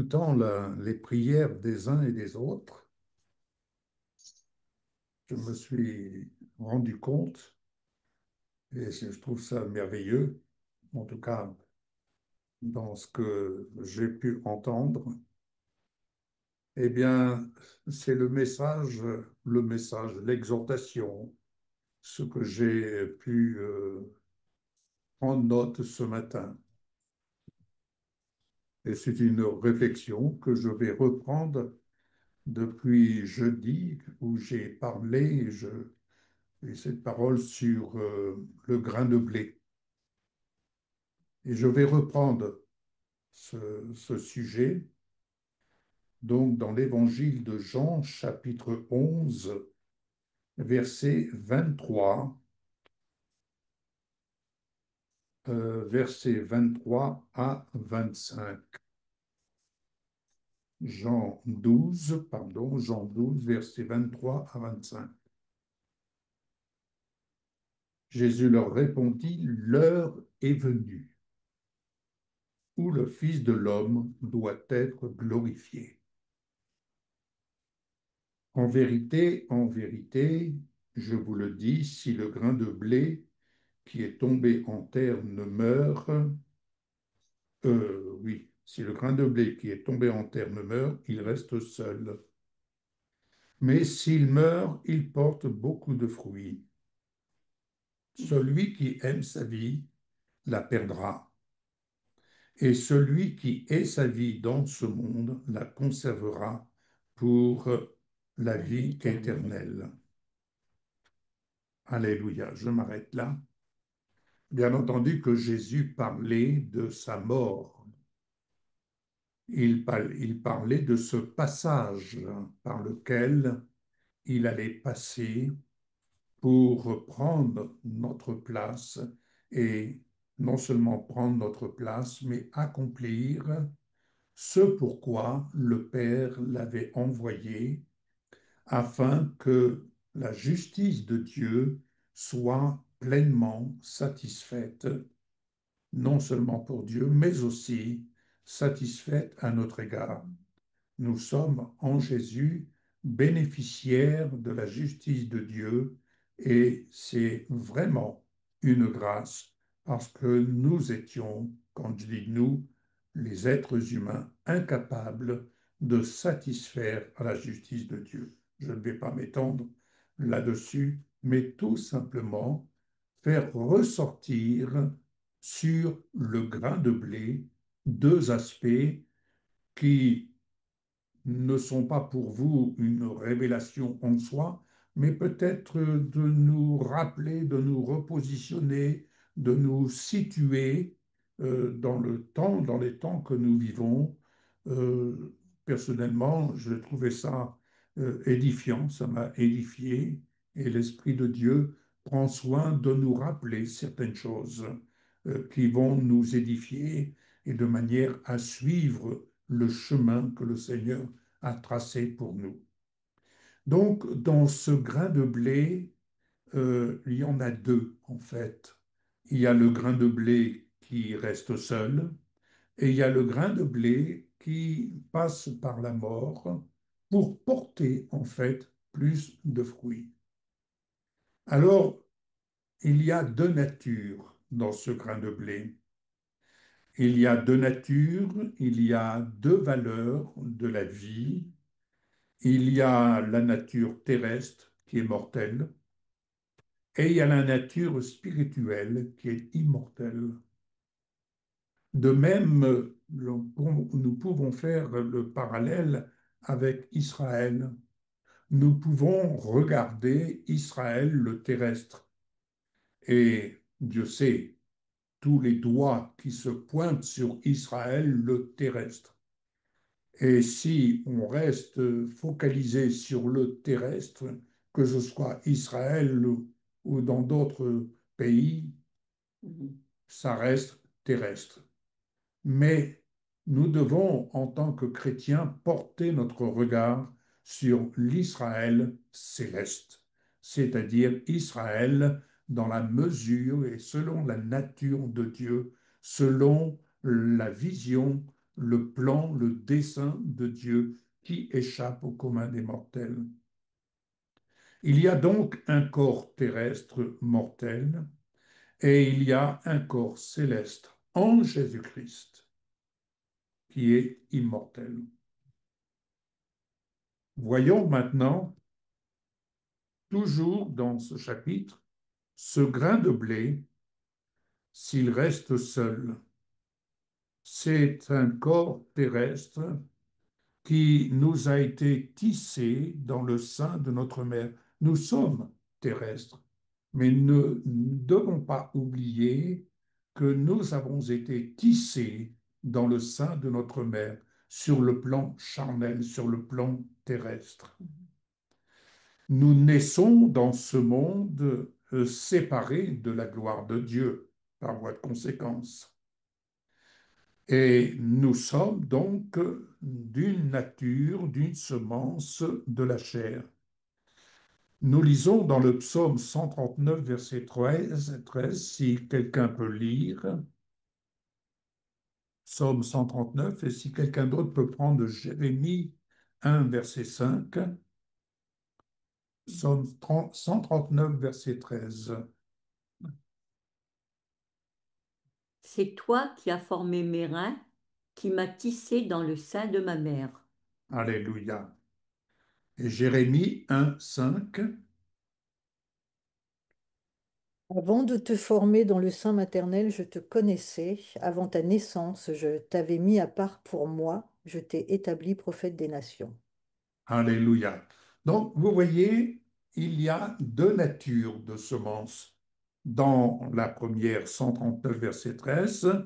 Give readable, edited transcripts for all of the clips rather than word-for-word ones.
écoutant les prières des uns et des autres, je me suis rendu compte, et je trouve ça merveilleux, en tout cas dans ce que j'ai pu entendre, eh bien, c'est le message, l'exhortation, ce que j'ai pu prendre note ce matin. Et c'est une réflexion que je vais reprendre depuis jeudi où j'ai parlé, et cette parole sur le grain de blé. Et je vais reprendre ce sujet donc dans l'évangile de Jean, chapitre 11, versets 23 à 25. Jean 12, versets 23 à 25. Jésus leur répondit, l'heure est venue où le Fils de l'homme doit être glorifié. En vérité, je vous le dis, si le grain de blé qui est tombé en terre ne meurt, oui, si le grain de blé qui est tombé en terre ne meurt, il reste seul. Mais s'il meurt, il porte beaucoup de fruits. Celui qui aime sa vie la perdra, et celui qui hait sa vie dans ce monde la conservera pour la vie éternelle. Alléluia, je m'arrête là. Bien entendu que Jésus parlait de sa mort. Il parlait de ce passage par lequel il allait passer pour prendre notre place et non seulement prendre notre place, mais accomplir ce pourquoi le Père l'avait envoyé, afin que la justice de Dieu soit pleinement satisfaite, non seulement pour Dieu, mais aussi satisfaite à notre égard. Nous sommes en Jésus bénéficiaires de la justice de Dieu et c'est vraiment une grâce parce que nous étions, quand je dis nous, les êtres humains incapables de satisfaire à la justice de Dieu. Je ne vais pas m'étendre là-dessus, mais tout simplement faire ressortir sur le grain de blé deux aspects qui ne sont pas pour vous une révélation en soi, mais peut-être de nous rappeler, de nous repositionner, de nous situer dans le temps, dans les temps que nous vivons. Personnellement, je trouvais ça édifiant, ça m'a édifié, et l'Esprit de Dieu prend soin de nous rappeler certaines choses qui vont nous édifier et de manière à suivre le chemin que le Seigneur a tracé pour nous. Donc, dans ce grain de blé, il y en a deux, en fait. Il y a le grain de blé qui reste seul, et il y a le grain de blé qui passe par la mort pour porter, en fait, plus de fruits. Alors, il y a deux natures dans ce grain de blé. Il y a deux natures, il y a deux valeurs de la vie. Il y a la nature terrestre qui est mortelle et il y a la nature spirituelle qui est immortelle. De même, nous pouvons faire le parallèle avec Israël. Nous pouvons regarder Israël le terrestre et Dieu sait tous les doigts qui se pointent sur Israël le terrestre. Et si on reste focalisé sur le terrestre, que ce soit Israël ou dans d'autres pays, ça reste terrestre. Mais nous devons, en tant que chrétiens, porter notre regard sur l'Israël céleste, c'est-à-dire Israël dans la mesure et selon la nature de Dieu, selon la vision le plan, le dessein de Dieu qui échappe au commun des mortels. Il y a donc un corps terrestre mortel et il y a un corps céleste en Jésus-Christ qui est immortel. Voyons maintenant, toujours dans ce chapitre, ce grain de blé, s'il reste seul, c'est un corps terrestre qui nous a été tissé dans le sein de notre mère. Nous sommes terrestres, mais ne devons pas oublier que nous avons été tissés dans le sein de notre mère, sur le plan charnel, sur le plan terrestre. Nous naissons dans ce monde séparé de la gloire de Dieu, par voie de conséquence. Et nous sommes donc d'une nature, d'une semence de la chair. Nous lisons dans le psaume 139, verset 13, si quelqu'un peut lire, psaume 139, et si quelqu'un d'autre peut prendre Jérémie 1, verset 5, psaume 139, verset 13. C'est toi qui as formé mes reins, qui m'as tissé dans le sein de ma mère. Alléluia. Et Jérémie 1, 5. Avant de te former dans le sein maternel, je te connaissais. Avant ta naissance, je t'avais mis à part pour moi. Je t'ai établi prophète des nations. Alléluia. Donc, vous voyez, il y a deux natures de semences. Dans la première, 139, verset 13,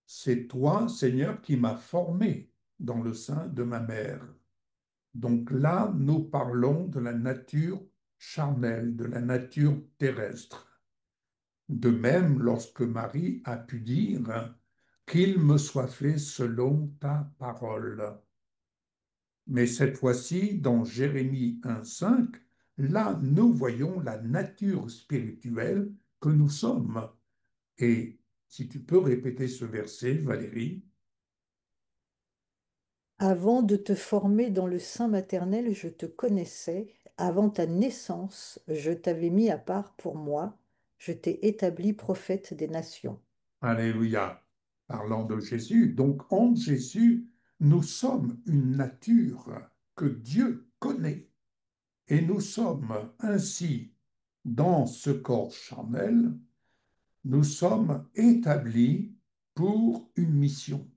c'est toi, Seigneur, qui m'as formé dans le sein de ma mère. Donc là, nous parlons de la nature charnelle, de la nature terrestre. De même, lorsque Marie a pu dire qu'il me soit fait selon ta parole. Mais cette fois-ci, dans Jérémie 1,5, là, nous voyons la nature spirituelle que nous sommes. Et si tu peux répéter ce verset, Valérie. Avant de te former dans le sein maternel, je te connaissais. Avant ta naissance, je t'avais mis à part pour moi. Je t'ai établi prophète des nations. Alléluia. Parlant de Jésus. Donc, en Jésus, nous sommes une nature que Dieu connaît. Et nous sommes ainsi, dans ce corps charnel, nous sommes établis pour une mission.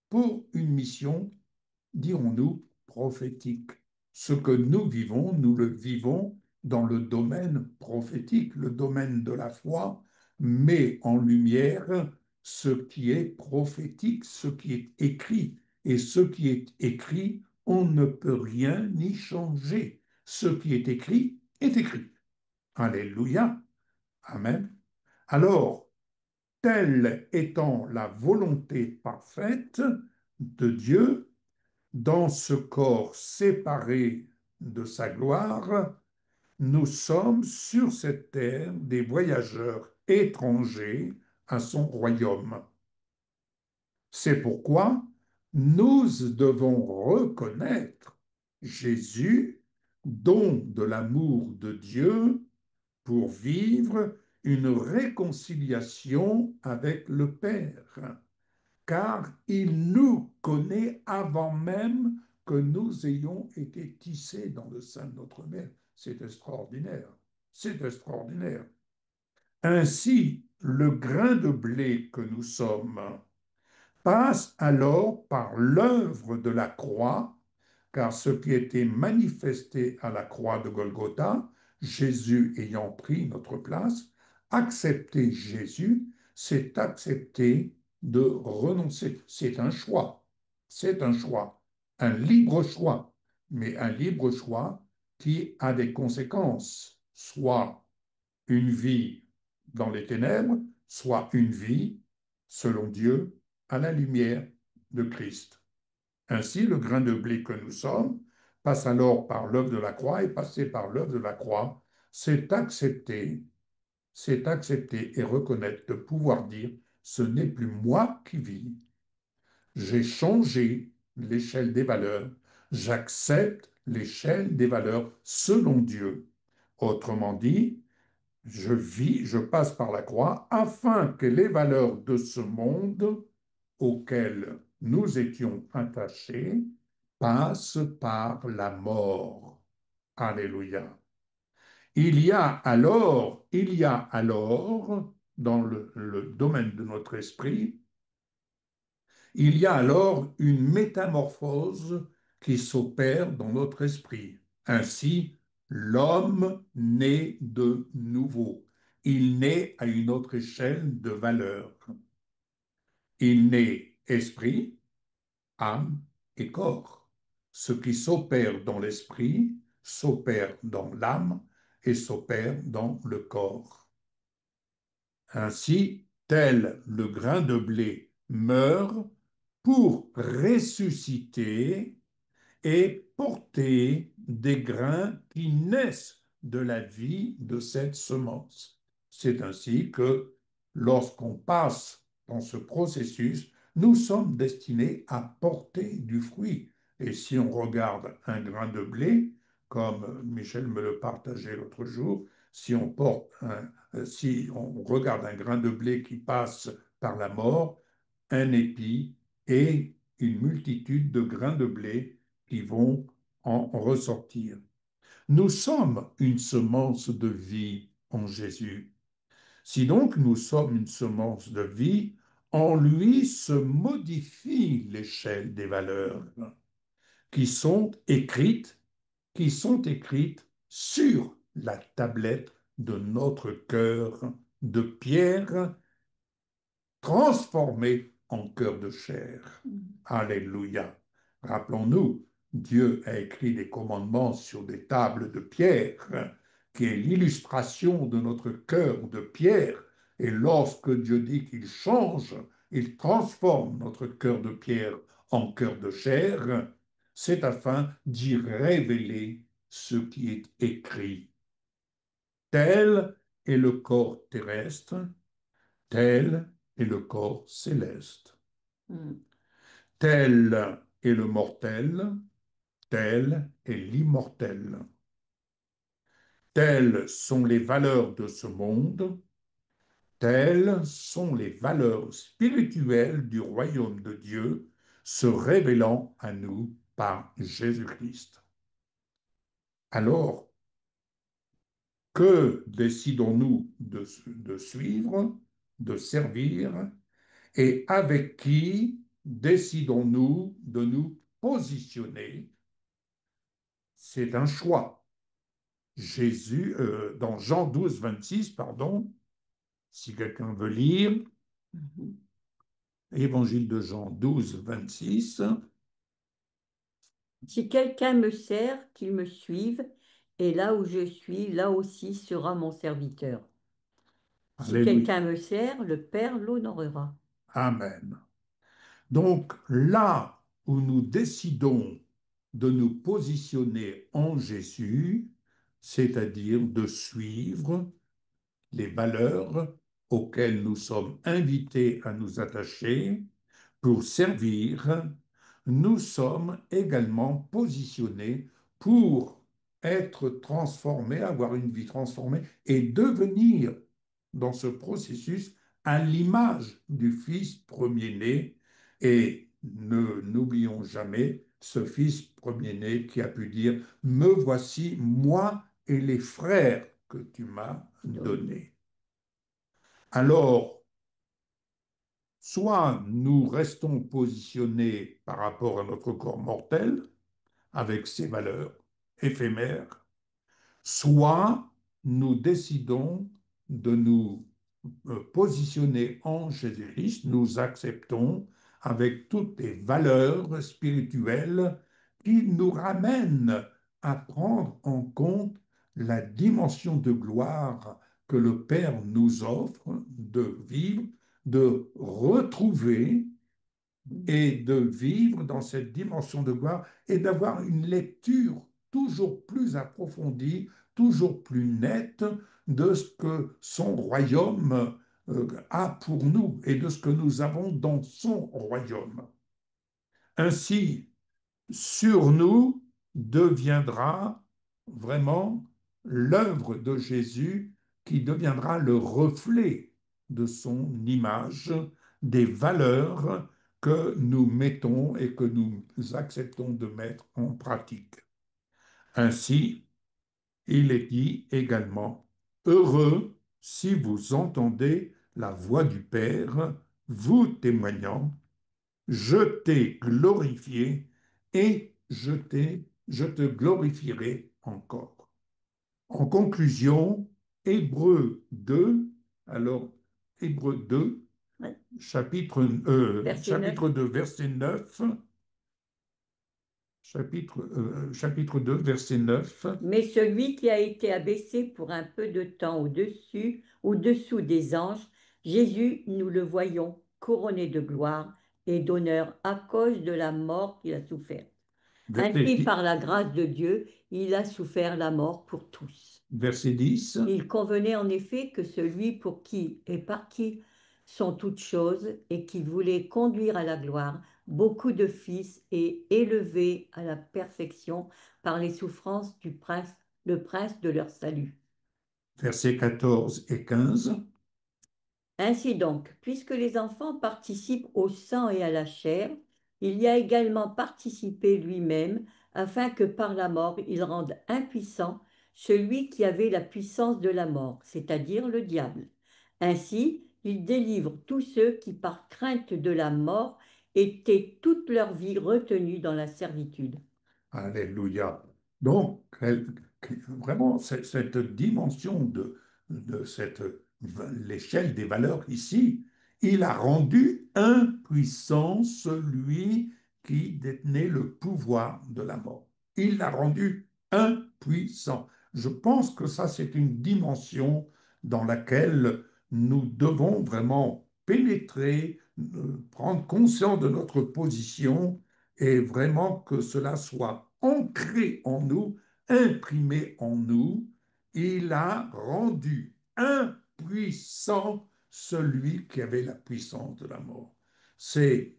Pour une mission, dirons-nous, prophétique. Ce que nous vivons, nous le vivons dans le domaine prophétique, le domaine de la foi, met en lumière ce qui est prophétique, ce qui est écrit. Et ce qui est écrit, on ne peut rien y changer. Ce qui est écrit est écrit. Alléluia. Amen. Alors, telle étant la volonté parfaite de Dieu, dans ce corps séparé de sa gloire, nous sommes sur cette terre des voyageurs étrangers à son royaume. C'est pourquoi nous devons reconnaître Jésus, don de l'amour de Dieu, pour vivre une réconciliation avec le Père, car il nous connaît avant même que nous ayons été tissés dans le sein de notre mère. C'est extraordinaire. C'est extraordinaire. Ainsi, le grain de blé que nous sommes passe alors par l'œuvre de la croix, car ce qui était manifesté à la croix de Golgotha, Jésus ayant pris notre place, accepter Jésus, c'est accepter de renoncer. C'est un choix. C'est un choix. Un libre choix. Mais un libre choix qui a des conséquences. Soit une vie dans les ténèbres, soit une vie, selon Dieu, à la lumière de Christ. Ainsi, le grain de blé que nous sommes passe alors par l'œuvre de la croix, et passer par l'œuvre de la croix, c'est accepter et reconnaître de pouvoir dire, ce n'est plus moi qui vis, J'ai changé l'échelle des valeurs. J'accepte l'échelle des valeurs selon Dieu. Autrement dit, je vis, je passe par la croix afin que les valeurs de ce monde auxquelles nous étions attachés passent par la mort. Alléluia. Il y a alors, dans le domaine de notre esprit, il y a alors une métamorphose qui s'opère dans notre esprit. Ainsi, l'homme naît de nouveau. Il naît à une autre échelle de valeur. Il naît esprit, âme et corps. Ce qui s'opère dans l'esprit s'opère dans l'âme et s'opère dans le corps. Ainsi, tel le grain de blé meurt pour ressusciter et porter des grains qui naissent de la vie de cette semence. C'est ainsi que lorsqu'on passe dans ce processus, nous sommes destinés à porter du fruit. Et si on regarde un grain de blé, comme Michel me le partageait l'autre jour, si on regarde un grain de blé qui passe par la mort, un épi et une multitude de grains de blé qui vont en ressortir. Nous sommes une semence de vie en Jésus. Si donc nous sommes une semence de vie, en lui se modifie l'échelle des valeurs qui sont écrites, qui sont écrites sur la tablette de notre cœur de pierre transformé en cœur de chair. Alléluia. Rappelons-nous, Dieu a écrit des commandements sur des tables de pierre, qui est l'illustration de notre cœur de pierre. Et lorsque Dieu dit qu'il change, il transforme notre cœur de pierre en cœur de chair, c'est afin d'y révéler ce qui est écrit. Tel est le corps terrestre, tel est le corps céleste. Mm. Tel est le mortel, tel est l'immortel. Telles sont les valeurs de ce monde, telles sont les valeurs spirituelles du royaume de Dieu se révélant à nous par Jésus-Christ. Alors, que décidons-nous de suivre, de servir, et avec qui décidons-nous de nous positionner? C'est un choix. Jésus, dans Jean 12, 26, pardon, si quelqu'un veut lire, Mhm. Évangile de Jean 12, 26. Si quelqu'un me sert, qu'il me suive, et là où je suis, là aussi sera mon serviteur. Si Alléluia. quelqu'un me sert, le Père l'honorera. Amen. Donc là où nous décidons de nous positionner en Jésus, c'est-à-dire de suivre les valeurs auxquelles nous sommes invités à nous attacher pour servir, nous sommes également positionnés pour être transformés, avoir une vie transformée et devenir dans ce processus à l'image du Fils premier-né. Et ne n'oublions jamais ce Fils premier-né qui a pu dire, me voici, moi et les frères que tu m'as donnés. Alors, soit nous restons positionnés par rapport à notre corps mortel, avec ses valeurs éphémères, soit nous décidons de nous positionner en Jésus-Christ, nous acceptons avec toutes les valeurs spirituelles qui nous ramènent à prendre en compte la dimension de gloire que le Père nous offre de vivre, de retrouver et de vivre dans cette dimension de gloire et d'avoir une lecture toujours plus approfondie, toujours plus nette de ce que son royaume a pour nous et de ce que nous avons dans son royaume. Ainsi, sur nous deviendra vraiment l'œuvre de Jésus qui deviendra le reflet de son image, des valeurs que nous mettons et que nous acceptons de mettre en pratique. Ainsi, il est dit également, heureux si vous entendez la voix du Père vous témoignant, je t'ai glorifié et je te glorifierai encore. En conclusion, Hébreux 2, alors Hébreux 2, Ouais. Verset 9. chapitre 2, verset 9, chapitre 2, verset 9, Mais celui qui a été abaissé pour un peu de temps au-dessous des anges, Jésus, nous le voyons, couronné de gloire et d'honneur à cause de la mort qu'il a souffert. Ainsi, verset, par la grâce de Dieu, il a souffert la mort pour tous. verset 10, Il convenait en effet que celui pour qui et par qui sont toutes choses et qui voulait conduire à la gloire beaucoup de fils et élever à la perfection par les souffrances du prince, le prince de leur salut. versets 14 et 15. Ainsi donc, puisque les enfants participent au sang et à la chair, il y a également participé lui-même, afin que par la mort il rende impuissant celui qui avait la puissance de la mort, c'est-à-dire le diable. Ainsi, il délivre tous ceux qui, par crainte de la mort, étaient toute leur vie retenus dans la servitude. Alléluia. Donc, vraiment, cette dimension de l'échelle des valeurs ici, il a rendu impuissant celui qui détenait le pouvoir de la mort. Il l'a rendu impuissant. Je pense que ça, c'est une dimension dans laquelle nous devons vraiment pénétrer, prendre conscience de notre position et vraiment que cela soit ancré en nous, imprimé en nous. Il a rendu impuissant celui qui avait la puissance de la mort. C'est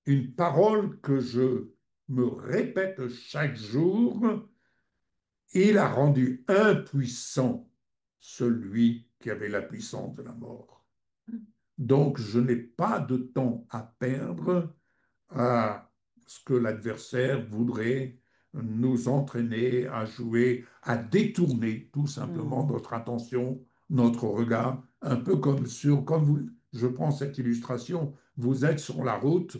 une parole que je me répète chaque jour. Il a rendu impuissant celui qui avait la puissance de la mort. Donc, je n'ai pas de temps à perdre à ce que l'adversaire voudrait nous entraîner à jouer, à détourner tout simplement Hmm. notre attention, notre regard, un peu comme sur, quand vous, je prends cette illustration, vous êtes sur la route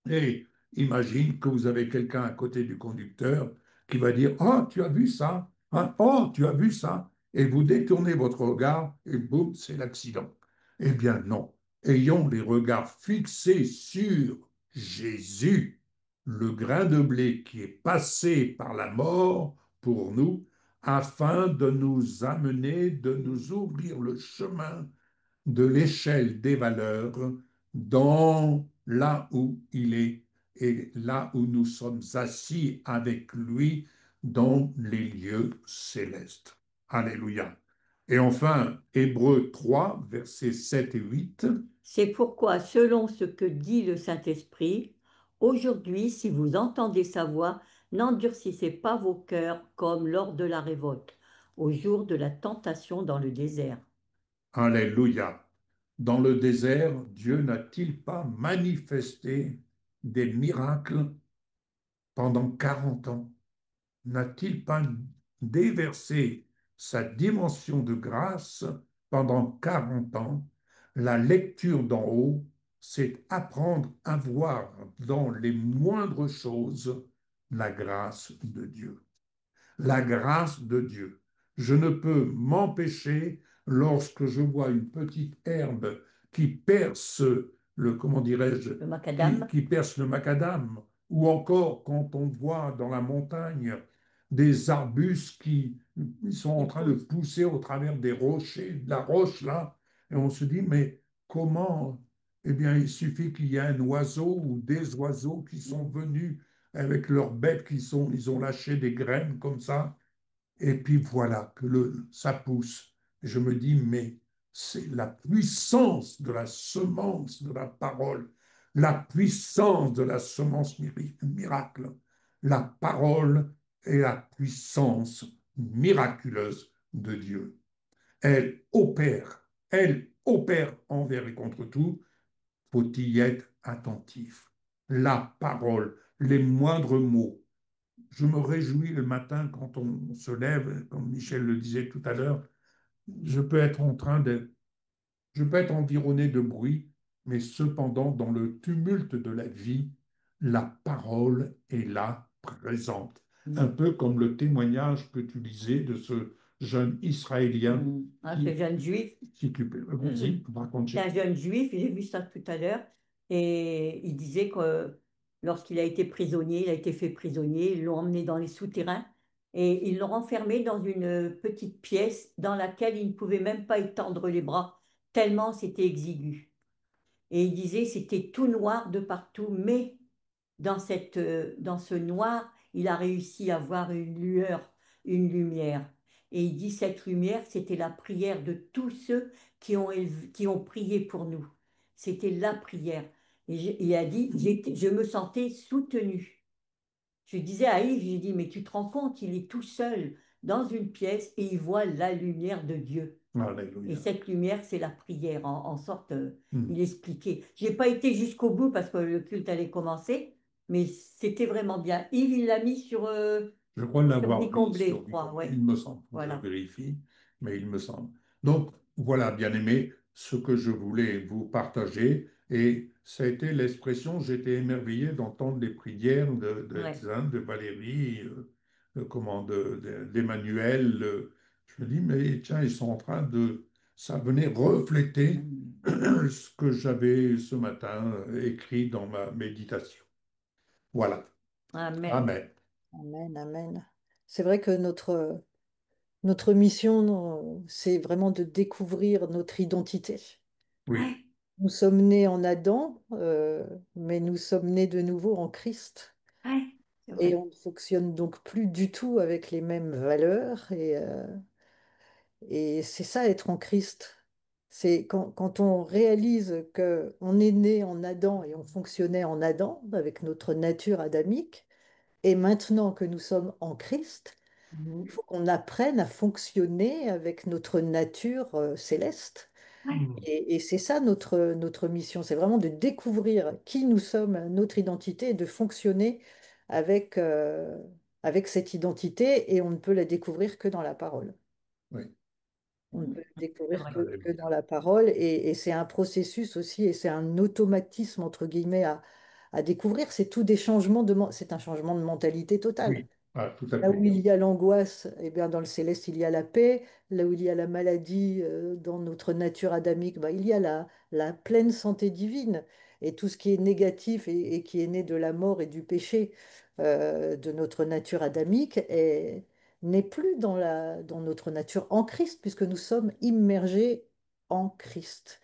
et imagine que vous avez quelqu'un à côté du conducteur qui va dire, oh, tu as vu ça? Hein? Oh, tu as vu ça? Et vous détournez votre regard et boum, c'est l'accident. Eh bien non. Ayons les regards fixés sur Jésus, le grain de blé qui est passé par la mort pour nous, afin de nous amener, de nous ouvrir le chemin de l'échelle des valeurs dans là où il est et là où nous sommes assis avec lui dans les lieux célestes. Alléluia. Et enfin, Hébreux 3, versets 7 et 8. C'est pourquoi, selon ce que dit le Saint-Esprit, aujourd'hui, si vous entendez sa voix, n'endurcissez pas vos cœurs comme lors de la révolte, au jour de la tentation dans le désert. Alléluia. Dans le désert, Dieu n'a-t-il pas manifesté des miracles pendant 40 ans? N'a-t-il pas déversé sa dimension de grâce pendant 40 ans? La lecture d'en haut, c'est apprendre à voir dans les moindres choses la grâce de Dieu. La grâce de Dieu. Je ne peux m'empêcher, lorsque je vois une petite herbe qui perce le, comment dirais-je, Le macadam, qui perce le macadam, ou encore quand on voit dans la montagne des arbustes qui ils sont en il train de pousse. pousser au travers des rochers, de la roche là, et on se dit, mais comment? Eh bien, il suffit qu'il y ait un oiseau ou des oiseaux qui sont venus avec leurs bêtes ils ont lâché des graines comme ça, et puis voilà que ça pousse. Et je me dis, mais c'est la puissance de la semence de la parole, la puissance de la semence miracle, la parole et la puissance miraculeuse de Dieu. Elle opère envers et contre tout, faut y être attentif. La parole, les moindres mots. Je me réjouis le matin quand on se lève, comme Michel le disait tout à l'heure, je peux être en train de je peux être environné de bruit, mais cependant, dans le tumulte de la vie, la parole est là, présente. Un Mm. peu comme le témoignage que tu lisais de ce jeune Israélien Mm. Ah, ce qui, jeune juif, euh, vas-y, raconte. c'est un jeune juif, j'ai vu ça tout à l'heure, et il disait que lorsqu'il a été prisonnier, il a été fait prisonnier, ils l'ont emmené dans les souterrains et ils l'ont enfermé dans une petite pièce dans laquelle il ne pouvait même pas étendre les bras, tellement c'était exigu. Et il disait c'était tout noir de partout, mais dans ce noir, il a réussi à voir une lueur, une lumière. Et il dit cette lumière, c'était la prière de tous ceux qui ont prié pour nous. C'était la prière. Il a dit, je me sentais soutenu. Je disais à Yves, j'ai dit, mais tu te rends compte, il est tout seul dans une pièce et il voit la lumière de Dieu. Et Alléluia. cette lumière, c'est la prière, en sorte, Hmm. il expliquait. J'ai pas été jusqu'au bout parce que le culte allait commencer, mais c'était vraiment bien. Yves, il l'a mis Je crois sur l'avoir mis Bicomblé, je sur crois, Bicom. ouais. Il me semble, je Voilà. vérifie, mais il me semble. Donc, voilà, bien aimé, ce que je voulais vous partager. Et ça a été l'expression, j'étais émerveillé d'entendre les prières Ouais. de Valérie, d'Emmanuel. Je me dis, mais tiens, ils sont en train de. Ça venait refléter Mm. ce que j'avais ce matin écrit dans ma méditation. Voilà. Amen. Amen. Amen, amen. C'est vrai que notre mission, c'est vraiment de découvrir notre identité. Oui, Ouais, Nous sommes nés en Adam, mais nous sommes nés de nouveau en Christ. ouais, c'est Et vrai. on ne fonctionne donc plus du tout avec les mêmes valeurs. Et c'est ça, être en Christ. C'est quand on réalise que on est né en Adam et on fonctionnait en Adam, avec notre nature adamique, et maintenant que nous sommes en Christ, il Mhm. faut qu'on apprenne à fonctionner avec notre nature céleste. Ouais. hmm, Et c'est ça notre mission, c'est vraiment de découvrir qui nous sommes, notre identité, et de fonctionner avec, avec cette identité, et on ne peut la découvrir que dans la parole. oui. On ne peut le C'est découvrir vrai. que dans Alléluia. la parole, et c'est un processus aussi, et c'est un automatisme, entre guillemets, à découvrir. C'est tout des changements c'est un changement de mentalité totale. Oui, ah, tout à Là où fait. il y a l'angoisse, eh bien, dans le céleste, il y a la paix. Là où il y a la maladie, dans notre nature adamique, bah, il y a la pleine santé divine. Et tout ce qui est négatif et qui est né de la mort et du péché de notre nature adamique n'est plus dans notre nature en Christ, puisque nous sommes immergés en Christ.